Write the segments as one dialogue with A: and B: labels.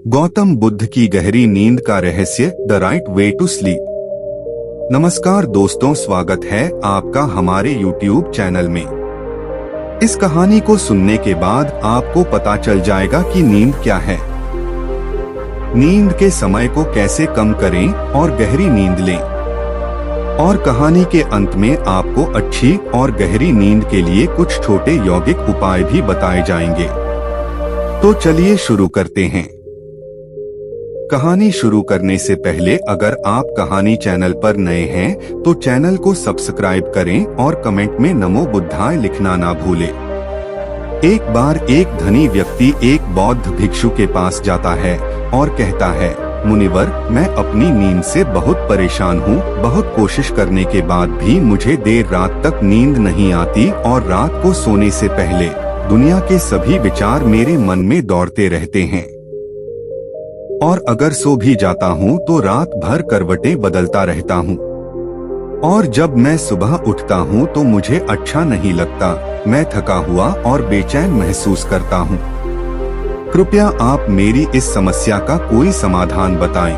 A: गौतम बुद्ध की गहरी नींद का रहस्य, the right way to sleep. नमस्कार दोस्तों, स्वागत है आपका हमारे YouTube चैनल में। इस कहानी को सुनने के बाद आपको पता चल जाएगा कि नींद क्या है, नींद के समय को कैसे कम करें और गहरी नींद लें। और कहानी के अंत में आपको अच्छी और गहरी नींद के लिए कुछ छोटे यौगिक उपाय भी बताए जाएंगे। तो चलिए शुरू करते हैं। कहानी शुरू करने से पहले अगर आप कहानी चैनल पर नए हैं तो चैनल को सब्सक्राइब करें और कमेंट में नमो बुद्धाय लिखना ना भूलें। एक बार एक धनी व्यक्ति एक बौद्ध भिक्षु के पास जाता है और कहता है, मुनिवर, मैं अपनी नींद से बहुत परेशान हूँ। बहुत कोशिश करने के बाद भी मुझे देर रात तक नींद नहीं आती और रात को सोने से पहले दुनिया के सभी विचार मेरे मन में दौड़ते रहते हैं, और अगर सो भी जाता हूँ तो रात भर करवटें बदलता रहता हूँ, और जब मैं सुबह उठता हूँ तो मुझे अच्छा नहीं लगता। मैं थका हुआ और बेचैन महसूस करता हूँ। कृपया आप मेरी इस समस्या का कोई समाधान बताएं।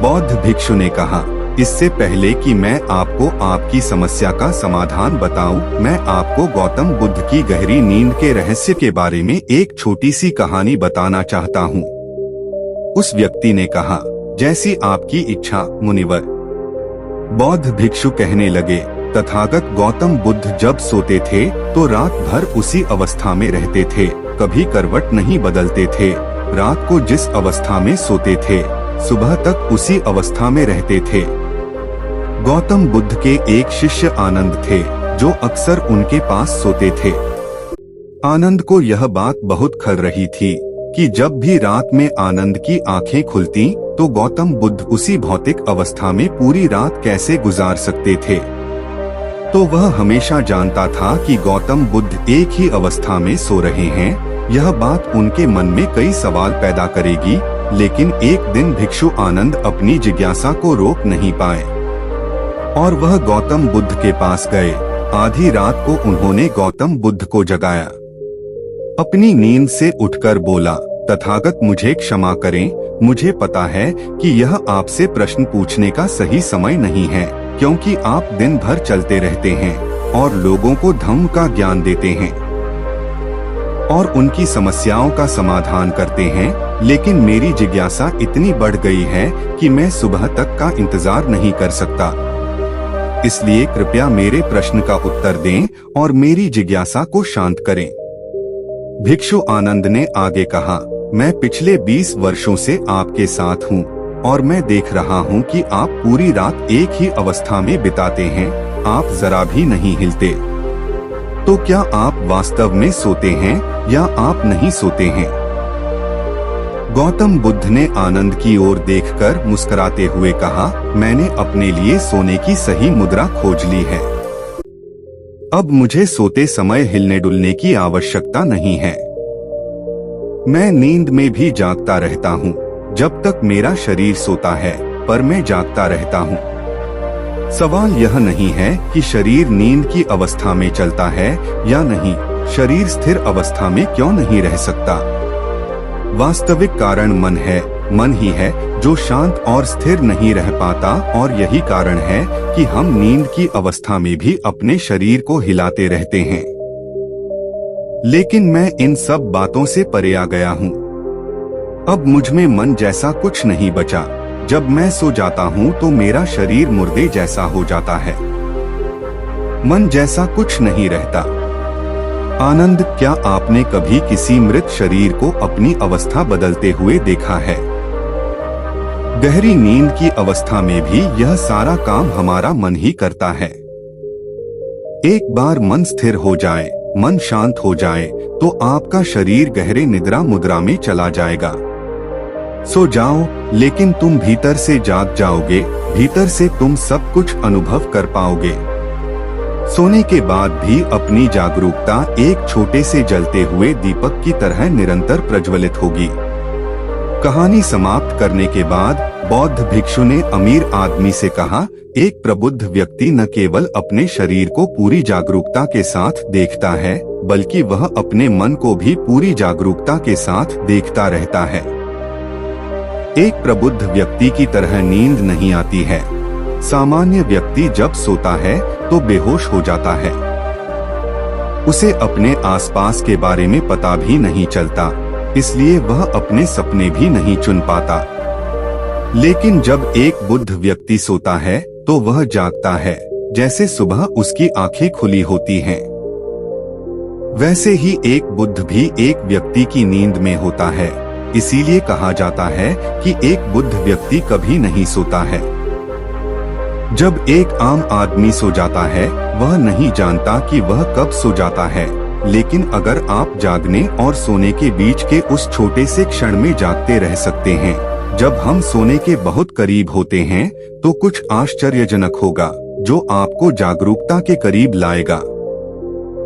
A: बौद्ध भिक्षु ने कहा, इससे पहले कि मैं आपको आपकी समस्या का समाधान बताऊं, मैं आपको गौतम बुद्ध की गहरी नींद के रहस्य के बारे में एक छोटी सी कहानी बताना चाहता हूँ। उस व्यक्ति ने कहा, जैसी आपकी इच्छा मुनिवर। बौद्ध भिक्षु कहने लगे, तथागत गौतम बुद्ध जब सोते थे तो रात भर उसी अवस्था में रहते थे, कभी करवट नहीं बदलते थे। रात को जिस अवस्था में सोते थे सुबह तक उसी अवस्था में रहते थे। गौतम बुद्ध के एक शिष्य आनंद थे जो अक्सर उनके पास सोते थे। आनंद को यह बात बहुत खल रही थी कि जब भी रात में आनंद की आंखें खुलती तो गौतम बुद्ध उसी भौतिक अवस्था में पूरी रात कैसे गुजार सकते थे। तो वह हमेशा जानता था कि गौतम बुद्ध एक ही अवस्था में सो रहे हैं। यह बात उनके मन में कई सवाल पैदा करेगी, लेकिन एक दिन भिक्षु आनंद अपनी जिज्ञासा को रोक नहीं पाए और वह गौतम बुद्ध के पास गए। आधी रात को उन्होंने गौतम बुद्ध को जगाया। अपनी नींद से उठकर बोला, तथागत, मुझे क्षमा करें। मुझे पता है कि यह आपसे प्रश्न पूछने का सही समय नहीं है, क्योंकि आप दिन भर चलते रहते हैं और लोगों को धम्म का ज्ञान देते हैं और उनकी समस्याओं का समाधान करते हैं। लेकिन मेरी जिज्ञासा इतनी बढ़ गई है कि मैं सुबह तक का इंतजार नहीं कर सकता। इसलिए कृपया मेरे प्रश्न का उत्तर दें और मेरी जिज्ञासा को शांत करें। भिक्षु आनंद ने आगे कहा, मैं पिछले 20 वर्षों से आपके साथ हूँ और मैं देख रहा हूँ कि आप पूरी रात एक ही अवस्था में बिताते हैं। आप जरा भी नहीं हिलते। तो क्या आप वास्तव में सोते हैं या आप नहीं सोते हैं? गौतम बुद्ध ने आनंद की ओर देखकर मुस्कुराते हुए कहा, मैंने अपने लिए सोने की सही मुद्रा खोज ली है। अब मुझे सोते समय हिलने डुलने की आवश्यकता नहीं है। मैं नींद में भी जागता रहता हूँ जब तक मेरा शरीर सोता है, पर मैं जागता रहता हूँ। सवाल यह नहीं है कि शरीर नींद की अवस्था में चलता है या नहीं, शरीर स्थिर अवस्था में क्यों नहीं रह सकता। वास्तविक कारण मन है। मन ही है जो शांत और स्थिर नहीं रह पाता, और यही कारण है कि हम नींद की अवस्था में भी अपने शरीर को हिलाते रहते हैं। लेकिन मैं इन सब बातों से परे आ गया हूँ। अब मुझ में मन जैसा कुछ नहीं बचा। जब मैं सो जाता हूँ तो मेरा शरीर मुर्दे जैसा हो जाता है, मन जैसा कुछ नहीं रहता। आनंद, क्या आपने कभी किसी मृत शरीर को अपनी अवस्था बदलते हुए देखा है? गहरी नींद की अवस्था में भी यह सारा काम हमारा मन ही करता है। एक बार मन स्थिर हो जाए, मन शांत हो जाए, तो आपका शरीर गहरे निद्रा मुद्रा में चला जाएगा। सो जाओ, लेकिन तुम भीतर से जाग जाओगे। भीतर से तुम सब कुछ अनुभव कर पाओगे। सोने के बाद भी अपनी जागरूकता एक छोटे से जलते हुए दीपक की तरह निरंतर प्रज्वलित होगी। कहानी समाप्त करने के बाद बौद्ध भिक्षु ने अमीर आदमी से कहा, एक प्रबुद्ध व्यक्ति न केवल अपने शरीर को पूरी जागरूकता के साथ देखता है, बल्कि वह अपने मन को भी पूरी जागरूकता के साथ देखता रहता है। एक प्रबुद्ध व्यक्ति की तरह नींद नहीं आती है। सामान्य व्यक्ति जब सोता है तो बेहोश हो जाता है। उसे अपने आसपास के बारे में पता भी नहीं चलता, इसलिए वह अपने सपने भी नहीं चुन पाता। लेकिन जब एक बुद्ध व्यक्ति सोता है तो वह जागता है, जैसे सुबह उसकी आंखें खुली होती हैं। वैसे ही एक बुद्ध भी एक व्यक्ति की नींद में होता है। इसीलिए कहा जाता है कि एक बुद्ध व्यक्ति कभी नहीं सोता है। जब एक आम आदमी सो जाता है, वह नहीं जानता कि वह कब सो जाता है। लेकिन अगर आप जागने और सोने के बीच के उस छोटे से क्षण में जागते रह सकते हैं, जब हम सोने के बहुत करीब होते हैं, तो कुछ आश्चर्यजनक होगा जो आपको जागरूकता के करीब लाएगा।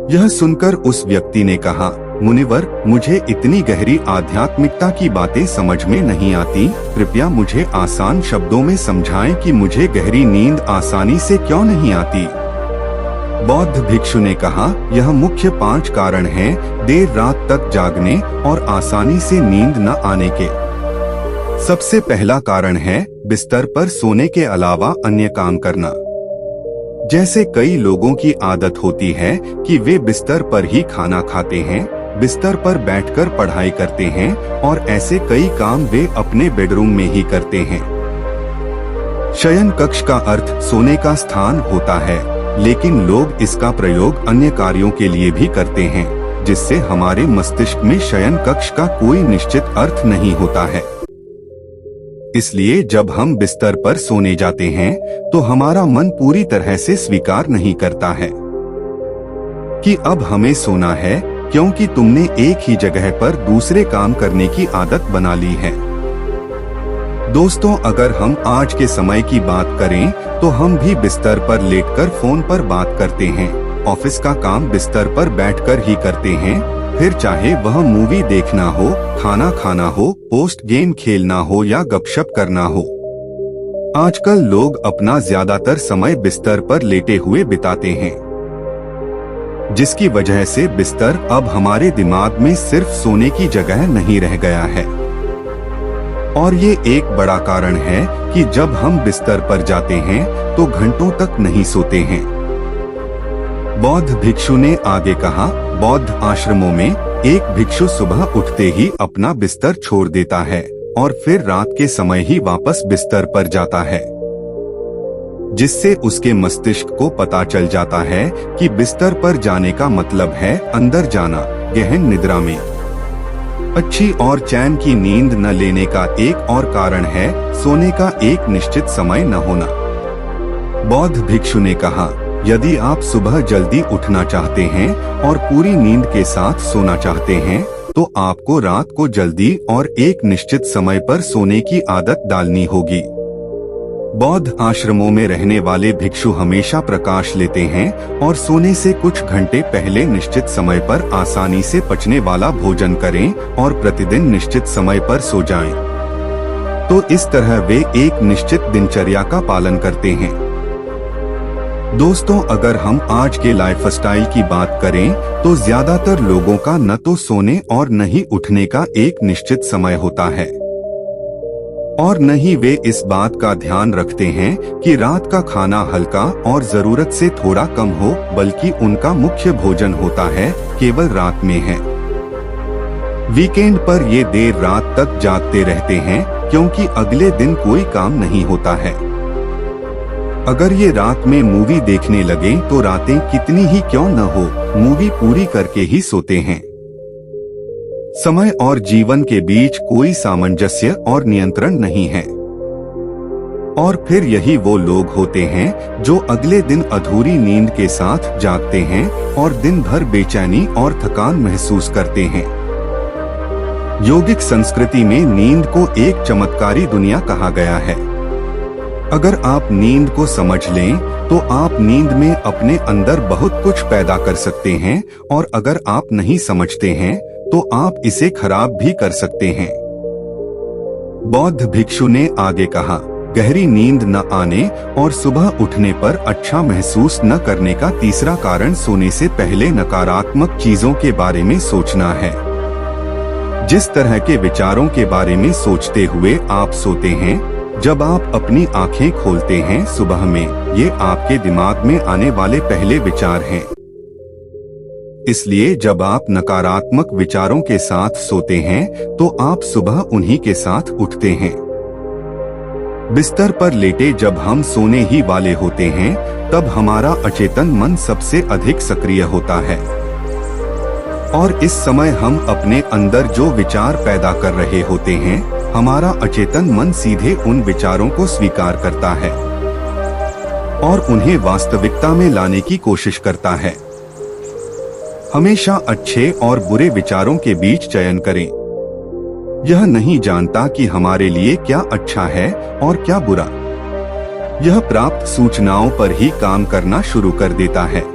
A: यह सुनकर उस व्यक्ति ने कहा, मुनिवर, मुझे इतनी गहरी आध्यात्मिकता की बातें समझ में नहीं आती। कृपया मुझे आसान शब्दों में समझाएं कि मुझे गहरी नींद आसानी से क्यों नहीं आती। बौद्ध भिक्षु ने कहा, यह मुख्य 5 कारण हैं देर रात तक जागने और आसानी से नींद न आने के। सबसे पहला कारण है बिस्तर पर सोने के अलावा अन्य काम करना। जैसे कई लोगों की आदत होती है कि वे बिस्तर पर ही खाना खाते हैं, बिस्तर पर बैठकर पढ़ाई करते हैं और ऐसे कई काम वे अपने बेडरूम में ही करते हैं। शयन कक्ष का अर्थ सोने का स्थान होता है, लेकिन लोग इसका प्रयोग अन्य कार्यों के लिए भी करते हैं, जिससे हमारे मस्तिष्क में शयन कक्ष का कोई निश्चित अर्थ नहीं होता है। इसलिए जब हम बिस्तर पर सोने जाते हैं तो हमारा मन पूरी तरह से स्वीकार नहीं करता है कि अब हमें सोना है, क्योंकि तुमने एक ही जगह पर दूसरे काम करने की आदत बना ली है। दोस्तों, अगर हम आज के समय की बात करें तो हम भी बिस्तर पर लेटकर फोन पर बात करते हैं, ऑफिस का काम बिस्तर पर बैठकर ही करते हैं, फिर चाहे वह मूवी देखना हो, खाना खाना हो, पोस्ट गेम खेलना हो या गपशप करना हो। आजकल लोग अपना ज्यादातर समय बिस्तर पर लेटे हुए बिताते हैं, जिसकी वजह से बिस्तर अब हमारे दिमाग में सिर्फ सोने की जगह नहीं रह गया है। और ये एक बड़ा कारण है कि जब हम बिस्तर पर जाते हैं तो घंटों तक नहीं सोते हैं। बौद्ध भिक्षु ने आगे कहा, बौद्ध आश्रमों में एक भिक्षु सुबह उठते ही अपना बिस्तर छोड़ देता है और फिर रात के समय ही वापस बिस्तर पर जाता है, जिससे उसके मस्तिष्क को पता चल जाता है कि बिस्तर पर जाने का मतलब है अंदर जाना, गहन निद्रा में। अच्छी और चैन की नींद न लेने का एक और कारण है सोने का एक निश्चित समय न होना। बौद्ध भिक्षु ने कहा, यदि आप सुबह जल्दी उठना चाहते हैं और पूरी नींद के साथ सोना चाहते हैं, तो आपको रात को जल्दी और एक निश्चित समय पर सोने की आदत डालनी होगी। बौद्ध आश्रमों में रहने वाले भिक्षु हमेशा प्रकाश लेते हैं और सोने से कुछ घंटे पहले निश्चित समय पर आसानी से पचने वाला भोजन करें और प्रतिदिन निश्चित समय पर सो जाएं। तो इस तरह वे एक निश्चित दिनचर्या का पालन करते हैं। दोस्तों, अगर हम आज के लाइफस्टाइल की बात करें तो ज्यादातर लोगों का न तो सोने और न ही उठने का एक निश्चित समय होता है, और न ही वे इस बात का ध्यान रखते हैं कि रात का खाना हल्का और जरूरत से थोड़ा कम हो, बल्कि उनका मुख्य भोजन होता है केवल रात में है। वीकेंड पर ये देर रात तक जागते रहते हैं क्योंकि अगले दिन कोई काम नहीं होता है। अगर ये रात में मूवी देखने लगे तो रातें कितनी ही क्यों न हो, मूवी पूरी करके ही सोते हैं। समय और जीवन के बीच कोई सामंजस्य और नियंत्रण नहीं है। और फिर यही वो लोग होते हैं जो अगले दिन अधूरी नींद के साथ जागते हैं और दिन भर बेचैनी और थकान महसूस करते हैं। योगिक संस्कृति में नींद को एक चमत्कारी दुनिया कहा गया है। अगर आप नींद को समझ लें तो आप नींद में अपने अंदर बहुत कुछ पैदा कर सकते हैं, और अगर आप नहीं समझते हैं तो आप इसे खराब भी कर सकते हैं। बौद्ध भिक्षु ने आगे कहा, गहरी नींद न आने और सुबह उठने पर अच्छा महसूस न करने का तीसरा कारण सोने से पहले नकारात्मक चीजों के बारे में सोचना है। जिस तरह के विचारों के बारे में सोचते हुए आप सोते हैं, जब आप अपनी आंखें खोलते हैं सुबह में, ये आपके दिमाग में आने वाले पहले विचार हैं। इसलिए जब आप नकारात्मक विचारों के साथ सोते हैं तो आप सुबह उन्हीं के साथ उठते हैं। बिस्तर पर लेटे जब हम सोने ही वाले होते हैं, तब हमारा अचेतन मन सबसे अधिक सक्रिय होता है और इस समय हम अपने अंदर जो विचार पैदा कर रहे होते हैं, हमारा अचेतन मन सीधे उन विचारों को स्वीकार करता है और उन्हें वास्तविकता में लाने की कोशिश करता है। हमेशा अच्छे और बुरे विचारों के बीच चयन करें। यह नहीं जानता कि हमारे लिए क्या अच्छा है और क्या बुरा। यह प्राप्त सूचनाओं पर ही काम करना शुरू कर देता है।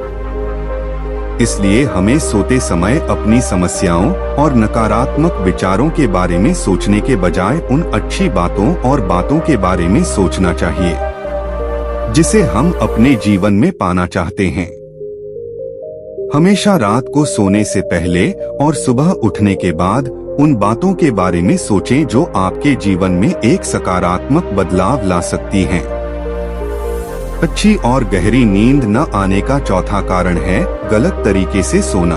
A: इसलिए हमें सोते समय अपनी समस्याओं और नकारात्मक विचारों के बारे में सोचने के बजाय उन अच्छी बातों और बातों के बारे में सोचना चाहिए जिसे हम अपने जीवन में पाना चाहते हैं। हमेशा रात को सोने से पहले और सुबह उठने के बाद उन बातों के बारे में सोचें जो आपके जीवन में एक सकारात्मक बदलाव ला सकती हैं। अच्छी और गहरी नींद न आने का चौथा कारण है गलत तरीके से सोना।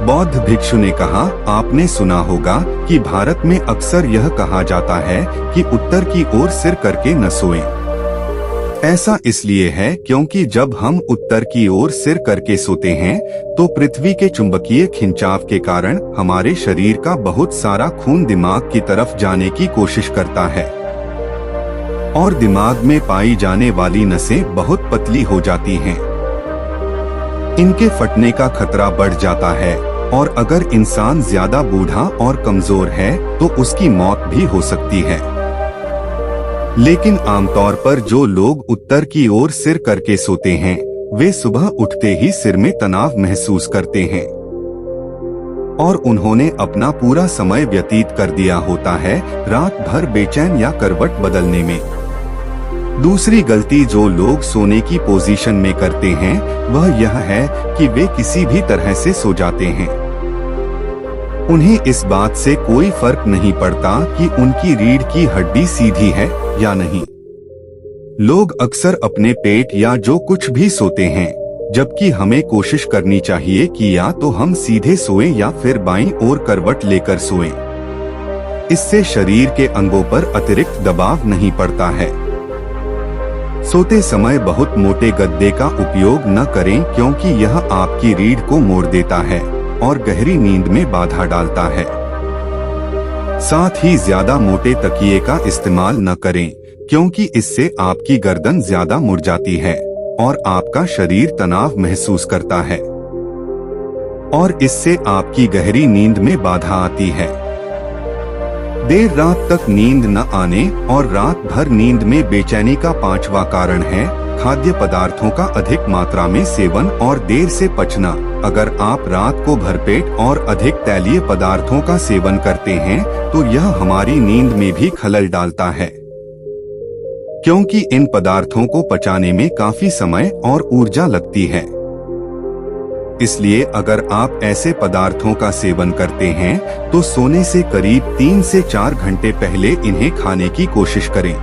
A: बौद्ध भिक्षु ने कहा, आपने सुना होगा कि भारत में अक्सर यह कहा जाता है कि उत्तर की ओर सिर करके न सोएं। ऐसा इसलिए है क्योंकि जब हम उत्तर की ओर सिर करके सोते हैं तो पृथ्वी के चुंबकीय खिंचाव के कारण हमारे शरीर का बहुत सारा खून दिमाग की तरफ जाने की कोशिश करता है और दिमाग में पाई जाने वाली नसें बहुत पतली हो जाती हैं। इनके फटने का खतरा बढ़ जाता है और अगर इंसान ज्यादा बूढ़ा और कमजोर है तो उसकी मौत भी हो सकती है। लेकिन आमतौर पर जो लोग उत्तर की ओर सिर करके सोते हैं, वे सुबह उठते ही सिर में तनाव महसूस करते हैं और उन्होंने अपना पूरा समय व्यतीत कर दिया होता है रात भर बेचैन या करवट बदलने में। दूसरी गलती जो लोग सोने की पोजीशन में करते हैं वह यह है कि वे किसी भी तरह से सो जाते हैं। उन्हें इस बात से कोई फर्क नहीं पड़ता कि उनकी रीढ़ की हड्डी सीधी है या नहीं। लोग अक्सर अपने पेट या जो कुछ भी सोते हैं, जबकि हमें कोशिश करनी चाहिए कि या तो हम सीधे सोएं या फिर बाईं ओर करवट लेकर सोएं। इससे शरीर के अंगों पर अतिरिक्त दबाव नहीं पड़ता है। सोते समय बहुत मोटे गद्दे का उपयोग न करें क्योंकि यह आपकी रीढ़ को मोड़ देता है और गहरी नींद में बाधा डालता है। साथ ही ज्यादा मोटे तकिए का इस्तेमाल न करें क्योंकि इससे आपकी गर्दन ज्यादा मुड़ जाती है और आपका शरीर तनाव महसूस करता है और इससे आपकी गहरी नींद में बाधा आती है। देर रात तक नींद न आने और रात भर नींद में बेचैनी का पांचवा कारण है खाद्य पदार्थों का अधिक मात्रा में सेवन और देर से पचना। अगर आप रात को भरपेट और अधिक तैलीय पदार्थों का सेवन करते हैं तो यह हमारी नींद में भी खलल डालता है क्योंकि इन पदार्थों को पचाने में काफी समय और ऊर्जा लगती है। इसलिए अगर आप ऐसे पदार्थों का सेवन करते हैं तो सोने से करीब 3 से 4 घंटे पहले इन्हें खाने की कोशिश करें।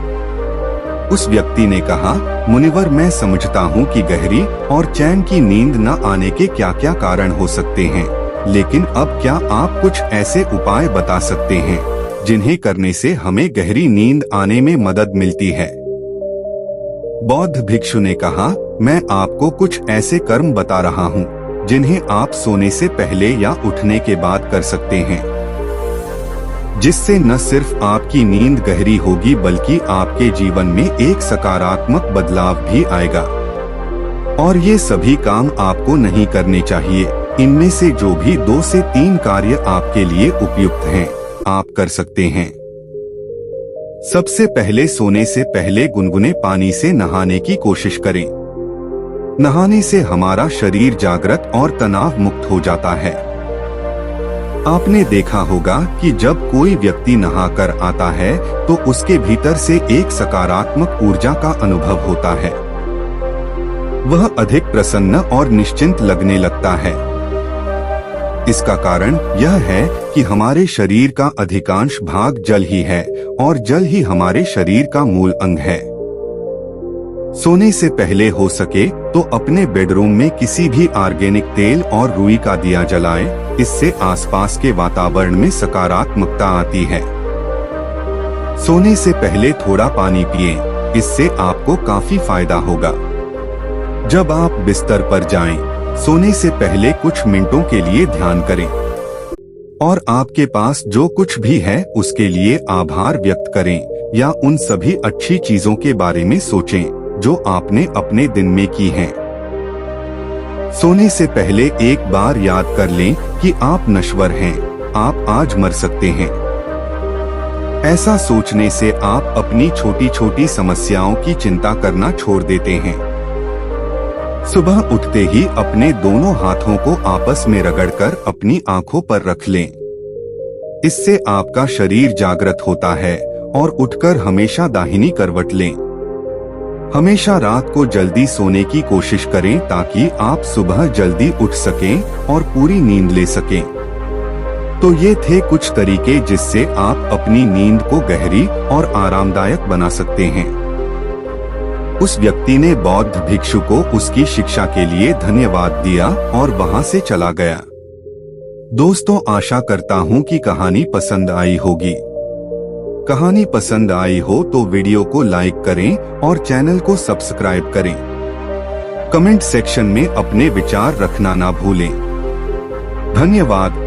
A: उस व्यक्ति ने कहा, मुनिवर, मैं समझता हूँ कि गहरी और चैन की नींद न आने के क्या क्या कारण हो सकते हैं, लेकिन अब क्या आप कुछ ऐसे उपाय बता सकते हैं जिन्हें करने से हमें गहरी नींद आने में मदद मिलती है? बौद्ध भिक्षु ने कहा, मैं आपको कुछ ऐसे कर्म बता रहा हूँ जिन्हें आप सोने से पहले या उठने के बाद कर सकते हैं, जिससे न सिर्फ आपकी नींद गहरी होगी बल्कि आपके जीवन में एक सकारात्मक बदलाव भी आएगा। और ये सभी काम आपको नहीं करने चाहिए। इनमें से जो भी 2 से 3 कार्य आपके लिए उपयुक्त हैं, आप कर सकते हैं। सबसे पहले सोने से पहले गुनगुने पानी से नहाने की कोशिश करें। नहाने से हमारा शरीर जागृत और तनाव मुक्त हो जाता है। आपने देखा होगा कि जब कोई व्यक्ति नहाकर आता है तो उसके भीतर से एक सकारात्मक ऊर्जा का अनुभव होता है। वह अधिक प्रसन्न और निश्चिंत लगने लगता है। इसका कारण यह है कि हमारे शरीर का अधिकांश भाग जल ही है और जल ही हमारे शरीर का मूल अंग है। सोने से पहले हो सके तो अपने बेडरूम में किसी भी ऑर्गेनिक तेल और रुई का दिया जलाएं। इससे आसपास के वातावरण में सकारात्मकता आती है। सोने से पहले थोड़ा पानी पिएं, इससे आपको काफी फायदा होगा। जब आप बिस्तर पर जाएं, सोने से पहले कुछ मिनटों के लिए ध्यान करें और आपके पास जो कुछ भी है उसके लिए आभार व्यक्त करें या उन सभी अच्छी चीजों के बारे में सोचें जो आपने अपने दिन में की हैं। सोने से पहले एक बार याद कर लें कि आप नश्वर हैं, आप आज मर सकते हैं। ऐसा सोचने से आप अपनी छोटी छोटी समस्याओं की चिंता करना छोड़ देते हैं। सुबह उठते ही अपने दोनों हाथों को आपस में रगड़कर अपनी आंखों पर रख लें। इससे आपका शरीर जागृत होता है और उठकर हमेशा दाहिनी करवट लें। हमेशा रात को जल्दी सोने की कोशिश करें ताकि आप सुबह जल्दी उठ सकें और पूरी नींद ले सकें। तो ये थे कुछ तरीके जिससे आप अपनी नींद को गहरी और आरामदायक बना सकते हैं। उस व्यक्ति ने बौद्ध भिक्षु को उसकी शिक्षा के लिए धन्यवाद दिया और वहां से चला गया। दोस्तों, आशा करता हूं कि कहानी पसंद आई होगी। कहानी पसंद आई हो तो वीडियो को लाइक करें और चैनल को सब्सक्राइब करें। कमेंट सेक्शन में अपने विचार रखना ना भूलें। धन्यवाद।